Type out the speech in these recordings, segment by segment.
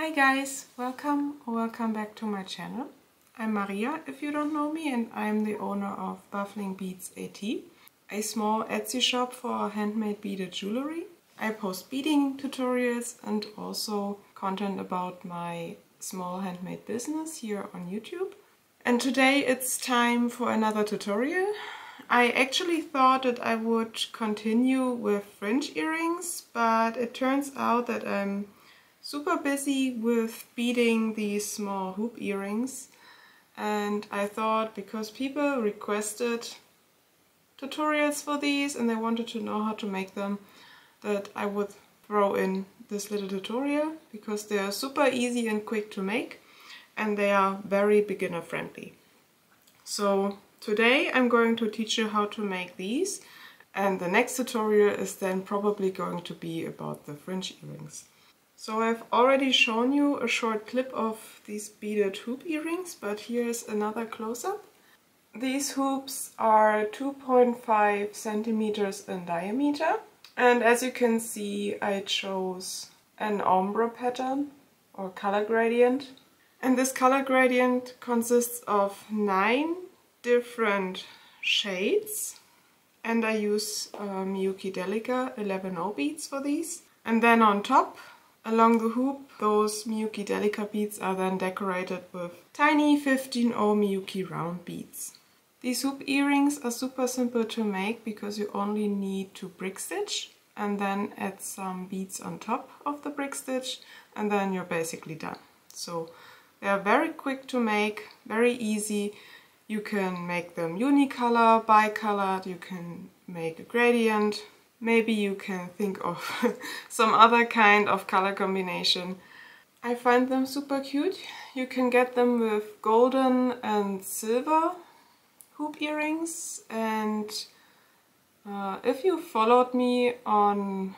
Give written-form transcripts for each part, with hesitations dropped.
Hi guys, welcome back to my channel. I'm Maria if you don't know me, and I'm the owner of Baffling Beads AT, a small Etsy shop for handmade beaded jewelry. I post beading tutorials and also content about my small handmade business here on YouTube. And today it's time for another tutorial. I actually thought that I would continue with fringe earrings, but it turns out that I'm super busy with beading these small hoop earrings, and I thought, because people requested tutorials for these and they wanted to know how to make them, that I would throw in this little tutorial, because they are super easy and quick to make and they are very beginner friendly. So today I'm going to teach you how to make these, and the next tutorial is then probably going to be about the fringe earrings. So I've already shown you a short clip of these beaded hoop earrings, but here's another close-up. These hoops are 2.5 centimeters in diameter, and as you can see I chose an ombre pattern or color gradient. And this color gradient consists of 9 different shades, and I use Miyuki Delica 11O beads for these. And then on top, along the hoop, those Miyuki Delica beads are then decorated with tiny 15O Miyuki round beads. These hoop earrings are super simple to make because you only need to brick stitch and then add some beads on top of the brick stitch, and then you're basically done. So they are very quick to make, very easy. You can make them unicolor, bicolored, you can make a gradient. Maybe you can think of some other kind of color combination. I find them super cute. You can get them with golden and silver hoop earrings, and if you followed me on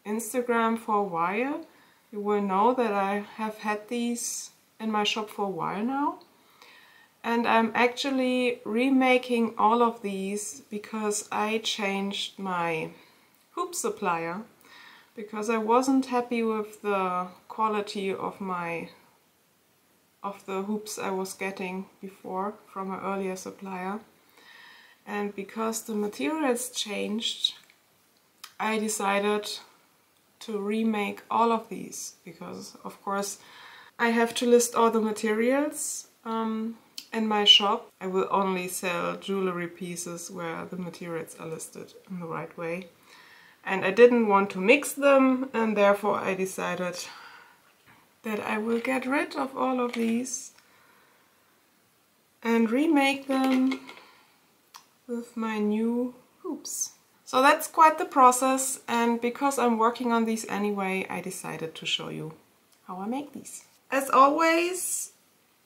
Instagram for a while, you will know that I have had these in my shop for a while now. And I'm actually remaking all of these because I changed my hoop supplier, because I wasn't happy with the quality of the hoops I was getting before from an earlier supplier. And because the materials changed, I decided to remake all of these, because of course I have to list all the materials in my shop. I will only sell jewelry pieces where the materials are listed in the right way. And I didn't want to mix them, and therefore I decided that I will get rid of all of these and remake them with my new hoops. So that's quite the process, and because I'm working on these anyway, I decided to show you how I make these. As always,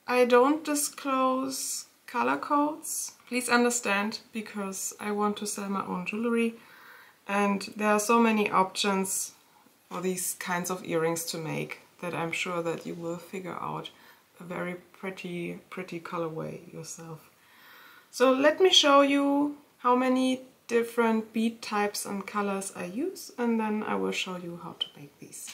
I don't disclose color codes. Please understand, because I want to sell my own jewelry. And there are so many options for these kinds of earrings to make that I'm sure that you will figure out a very pretty colorway yourself. So let me show you how many different bead types and colors I use, and then I will show you how to make these.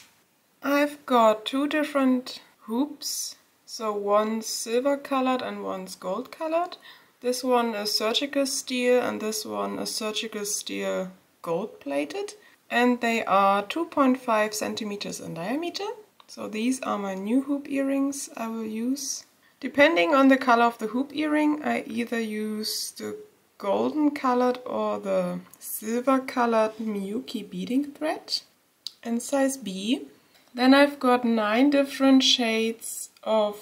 I've got 2 different hoops, so one's silver colored and one's gold colored. This one is surgical steel and this one is surgical steel gold plated, and they are 2.5 centimeters in diameter. So these are my new hoop earrings I will use. Depending on the color of the hoop earring, I either use the golden colored or the silver colored Miyuki beading thread in size B. Then I've got 9 different shades of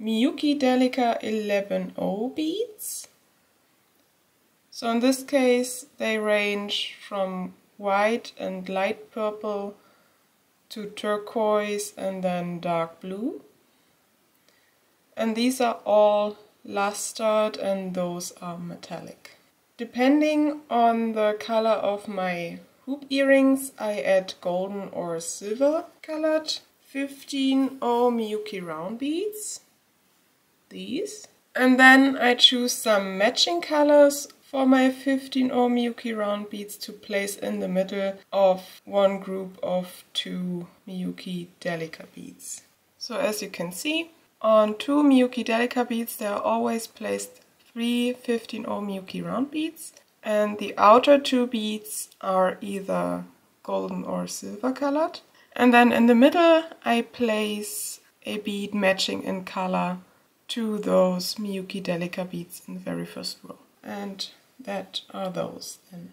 Miyuki Delica 11O beads. So in this case they range from white and light purple to turquoise and then dark blue. And these are all lustered and those are metallic. Depending on the color of my hoop earrings, I add golden or silver colored 15O Miyuki round beads. These. And then I choose some matching colors for my 15O Miyuki round beads to place in the middle of one group of 2 Miyuki Delica beads. So as you can see, on 2 Miyuki Delica beads there are always placed 3 15-0 Miyuki round beads, and the outer 2 beads are either golden or silver colored. And then in the middle I place a bead matching in color to those Miyuki Delica beads in the very first row. And that are those then.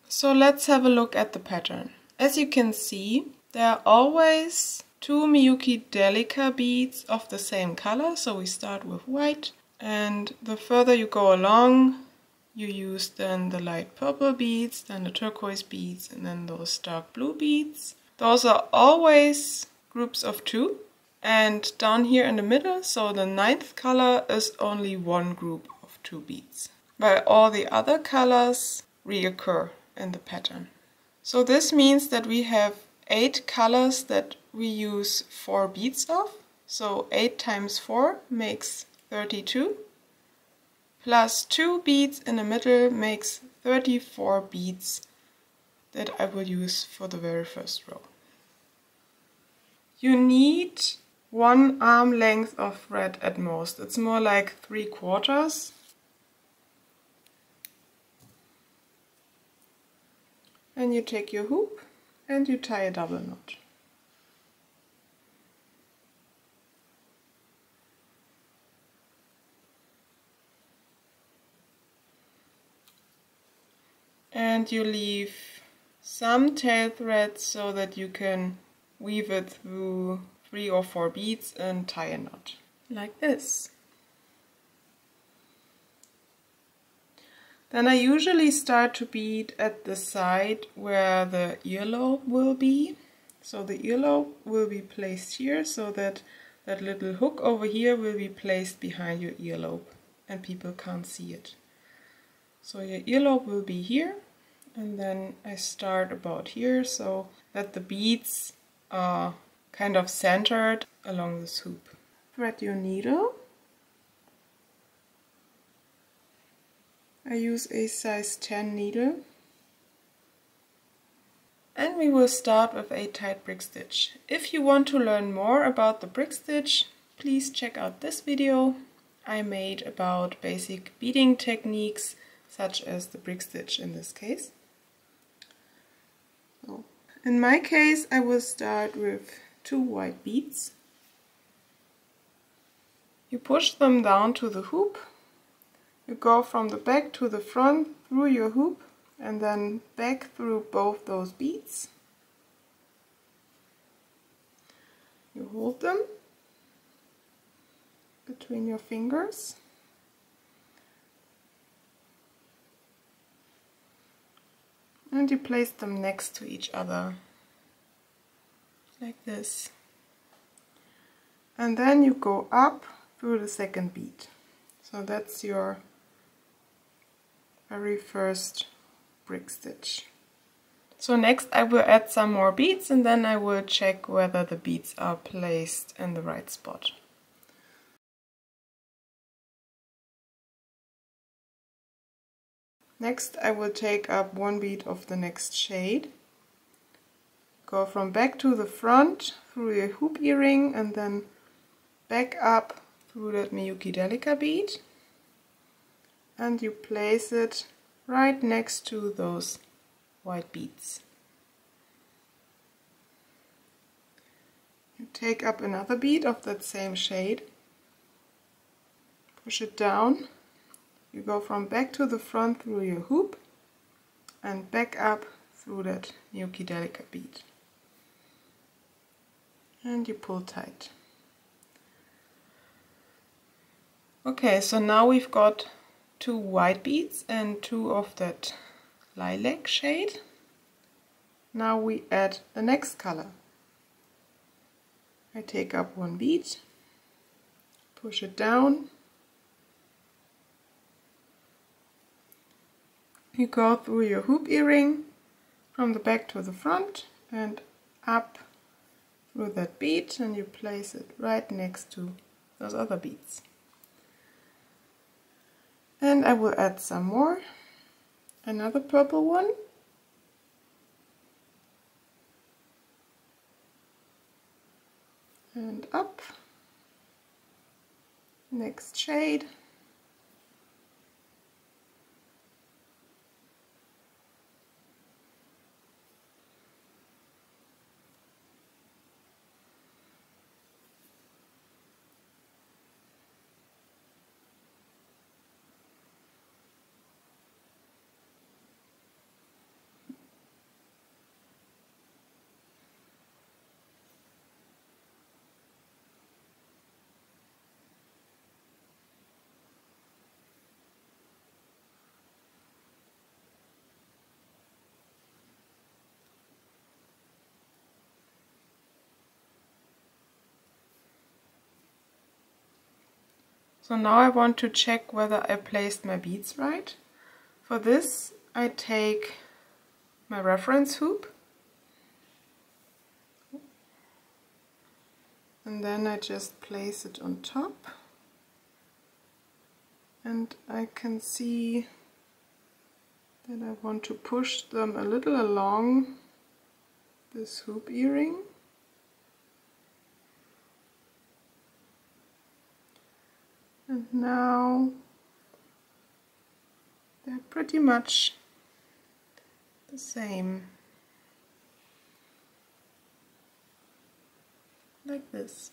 So let's have a look at the pattern. As you can see, there are always 2 Miyuki Delica beads of the same color, so we start with white, and the further you go along, you use then the light purple beads, then the turquoise beads, and then those dark blue beads. Those are always groups of 2, and down here in the middle, so the 9th color, is only 1 group of 2 beads, while all the other colors reoccur in the pattern. So this means that we have 8 colors that we use 4 beads of. So 8 times 4 makes 32, plus 2 beads in the middle makes 34 beads that I will use for the very first row. You need 1 arm length of thread at most. It's more like 3/4. And you take your hoop and you tie a double knot. And you leave some tail thread so that you can weave it through 3 or 4 beads and tie a knot, like this. Then I usually start to bead at the side where the earlobe will be. So the earlobe will be placed here, so that that little hook over here will be placed behind your earlobe and people can't see it. So your earlobe will be here, and then I start about here so that the beads are kind of centered along this hoop. Thread your needle. I use a size 10 needle. And we will start with a tight brick stitch. If you want to learn more about the brick stitch, please check out this video I made about basic beading techniques, such as the brick stitch in this case. So, in my case, I will start with 2 white beads. You push them down to the hoop. You go from the back to the front through your hoop and then back through both those beads. You hold them between your fingers. And you place them next to each other, like this. And then you go up through the second bead. So that's your very first brick stitch. So next I will add some more beads and then I will check whether the beads are placed in the right spot. Next I will take up 1 bead of the next shade, go from back to the front through your hoop earring and then back up through that Miyuki Delica bead, and you place it right next to those white beads. You take up another bead of that same shade, push it down, you go from back to the front through your hoop and back up through that Miyuki Delica bead. And you pull tight. Okay, so now we've got 2 white beads and 2 of that lilac shade. Now we add the next color. I take up 1 bead, push it down, you go through your hoop earring from the back to the front and up through that bead, and you place it right next to those other beads. And I will add some more, another purple one, and up. Next shade. So now I want to check whether I placed my beads right. For this I take my reference hoop and then I just place it on top, and I can see that I want to push them a little along this hoop earring. And now they're pretty much the same, like this.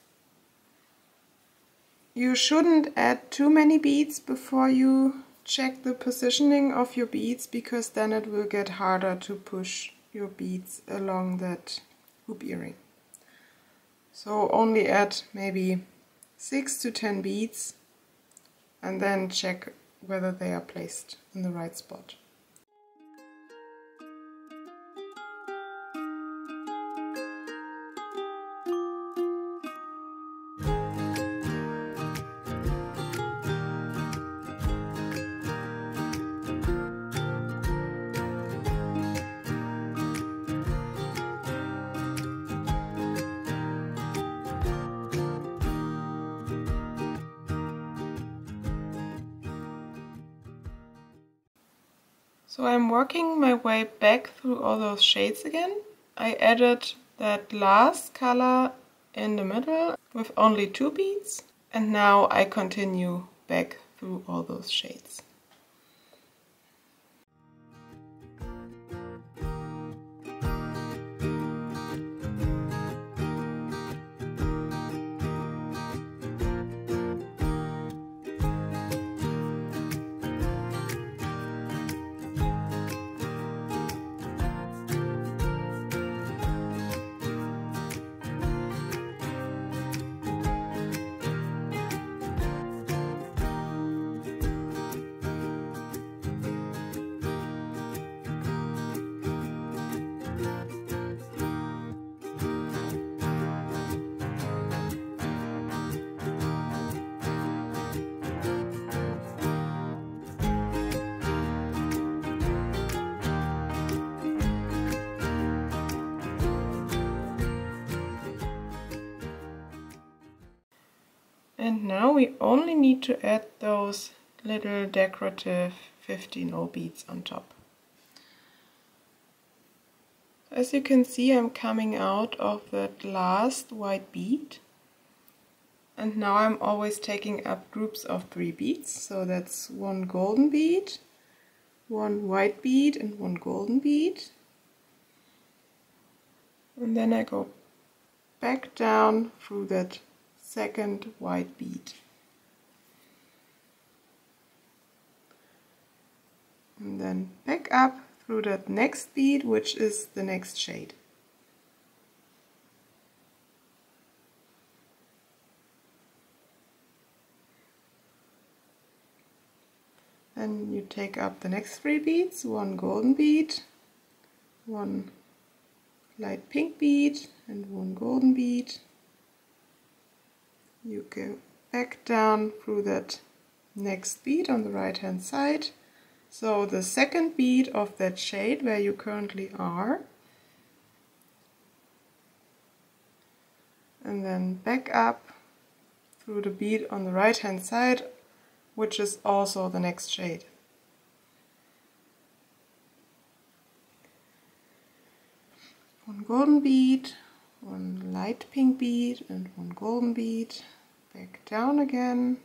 You shouldn't add too many beads before you check the positioning of your beads, because then it will get harder to push your beads along that hoop earring. So only add maybe 6 to 10 beads and then check whether they are placed in the right spot. So I'm working my way back through all those shades again. I added that last color in the middle with only 2 beads, and now I continue back through all those shades. And now we only need to add those little decorative 15-0 beads on top. As you can see, I'm coming out of that last white bead, and now I'm always taking up groups of 3 beads. So that's 1 golden bead, 1 white bead and 1 golden bead. And then I go back down through that second white bead. And then back up through that next bead, which is the next shade. Then you take up the next 3 beads, 1 golden bead, 1 light pink bead and 1 golden bead. You go back down through that next bead on the right hand side. So the second bead of that shade where you currently are. And then back up through the bead on the right hand side, which is also the next shade. One golden bead, one light pink bead and one golden bead, back down again,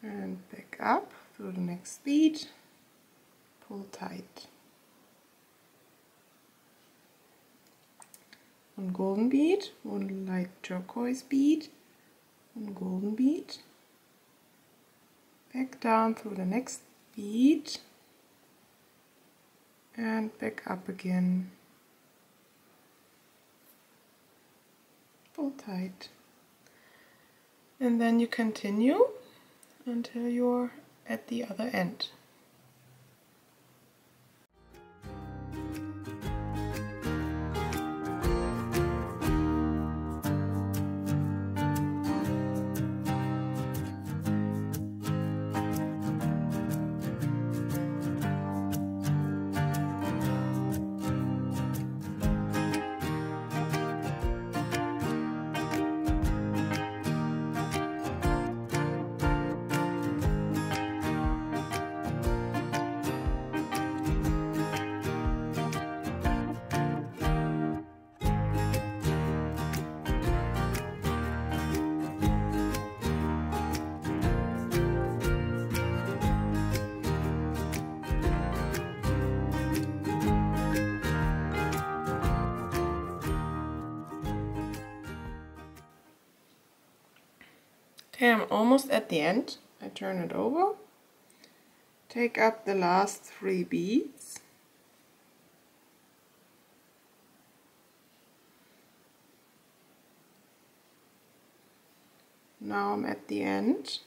and back up through the next bead, pull tight. One golden bead, one light turquoise bead, one golden bead, back down through the next bead, and back up again, pull tight, and then you continue until you're at the other end. Okay, I'm almost at the end. I turn it over, take up the last 3 beads, now I'm at the end,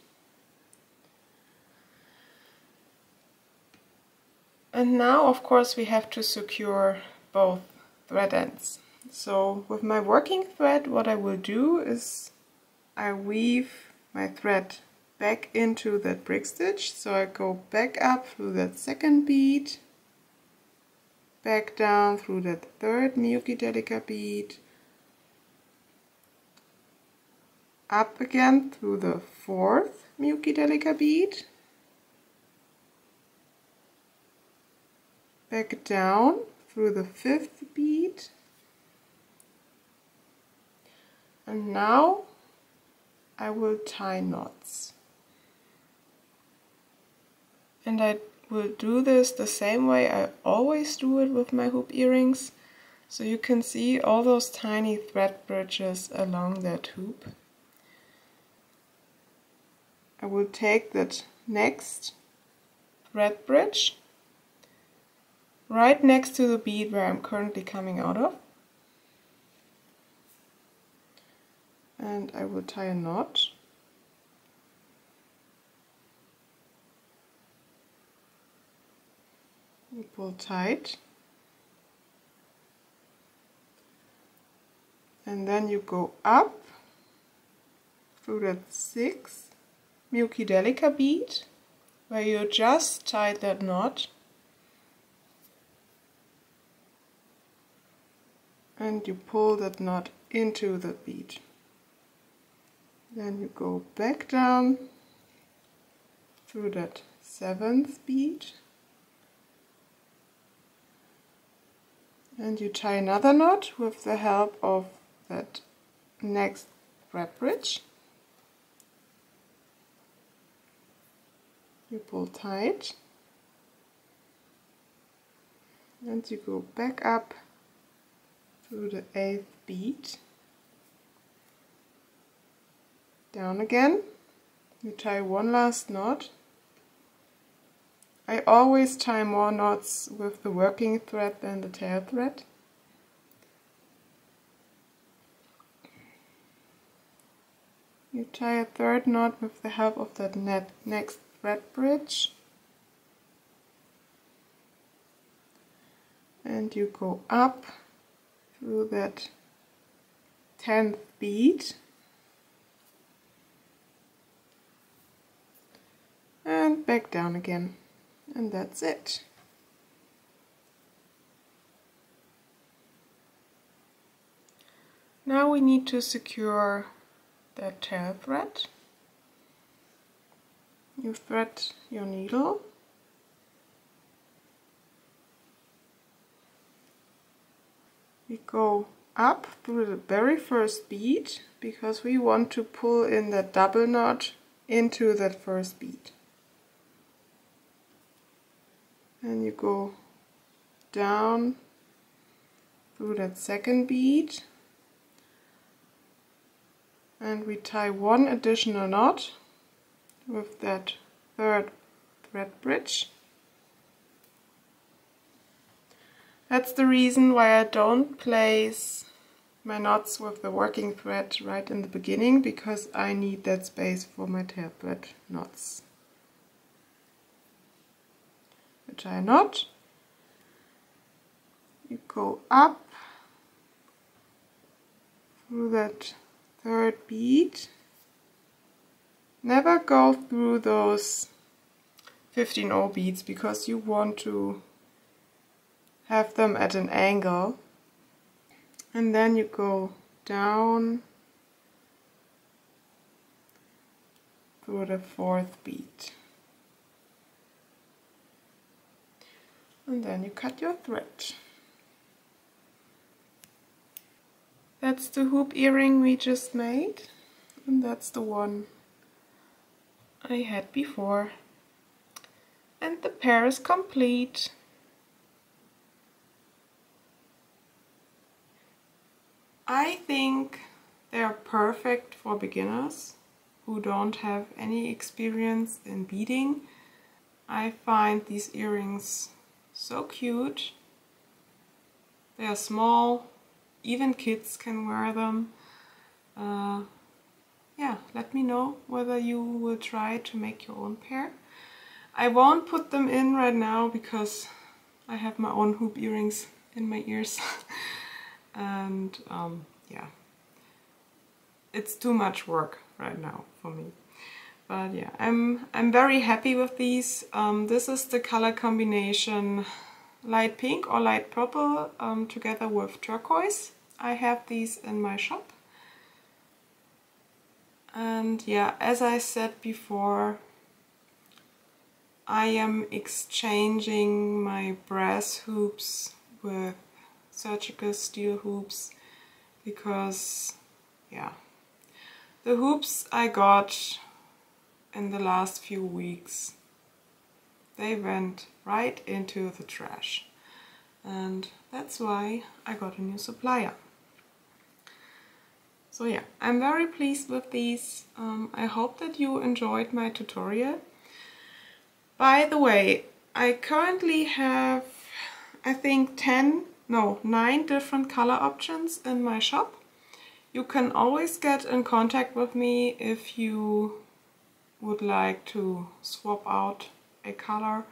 and now of course we have to secure both thread ends. So with my working thread, what I will do is I weave my thread back into that brick stitch, so I go back up through that second bead, back down through that third Miyuki Delica bead, up again through the fourth Miyuki Delica bead, back down through the fifth bead, and now I will tie knots. And I will do this the same way I always do it with my hoop earrings. So you can see all those tiny thread bridges along that hoop. I will take that next thread bridge right next to the bead where I'm currently coming out of. And I will tie a knot. You pull tight. And then you go up through that 6th Miyuki Delica bead where you just tied that knot. And you pull that knot into the bead. Then you go back down through that 7th bead and you tie another knot with the help of that next thread bridge. You pull tight and you go back up through the 8th bead. Down again, you tie one last knot. I always tie more knots with the working thread than the tail thread. You tie a 3rd knot with the help of that next thread bridge. And you go up through that 10th bead. And back down again, and that's it. Now we need to secure that tail thread. You thread your needle we go up through the very first bead because we want to pull in that double knot into that first bead. And you go down through that second bead and we tie one additional knot with that third thread bridge. That's the reason why I don't place my knots with the working thread right in the beginning, because I need that space for my tail thread knots. You tie a knot, you go up through that third bead. Never go through those 15-0 beads because you want to have them at an angle. And then you go down through the fourth bead. And then you cut your thread. That's the hoop earring we just made. And that's the one I had before. And the pair is complete. I think they are perfect for beginners who don't have any experience in beading. I find these earrings so cute. They are small, even kids can wear them. Yeah, let me know whether you will try to make your own pair. I won't put them in right now because I have my own hoop earrings in my ears. And yeah, it's too much work right now for me. But yeah, I'm very happy with these. This is the color combination light pink or light purple together with turquoise. I have these in my shop. And yeah, as I said before, I am exchanging my brass hoops with surgical steel hoops because, yeah, the hoops I got in the last few weeks, they went right into the trash, and that's why I got a new supplier. So yeah, I'm very pleased with these. I hope that you enjoyed my tutorial. By the way, I currently have, I think 9 different color options in my shop. You can always get in contact with me if you would like to swap out a color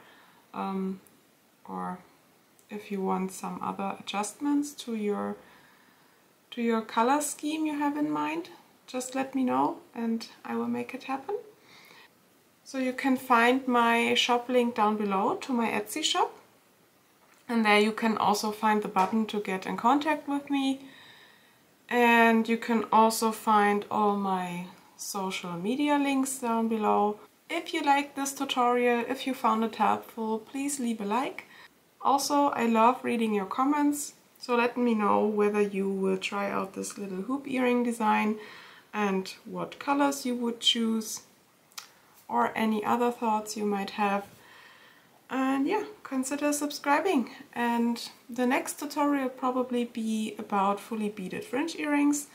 or if you want some other adjustments to your color scheme you have in mind. Just let me know and I will make it happen. So you can find my shop link down below to my Etsy shop. And there you can also find the button to get in contact with me. And you can also find all my social media links down below. If you liked this tutorial, if you found it helpful, please leave a like. Also, I love reading your comments, so let me know whether you will try out this little hoop earring design and what colors you would choose or any other thoughts you might have. And yeah, consider subscribing. And the next tutorial will probably be about fully beaded fringe earrings.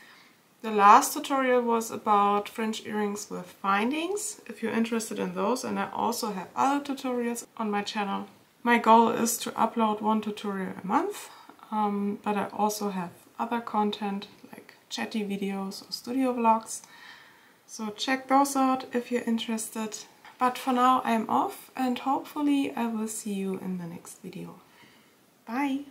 The last tutorial was about fringe earrings with findings, if you're interested in those, and I also have other tutorials on my channel. My goal is to upload 1 tutorial a month, but I also have other content like chatty videos or studio vlogs. So check those out if you're interested. But for now I am off and hopefully I will see you in the next video. Bye!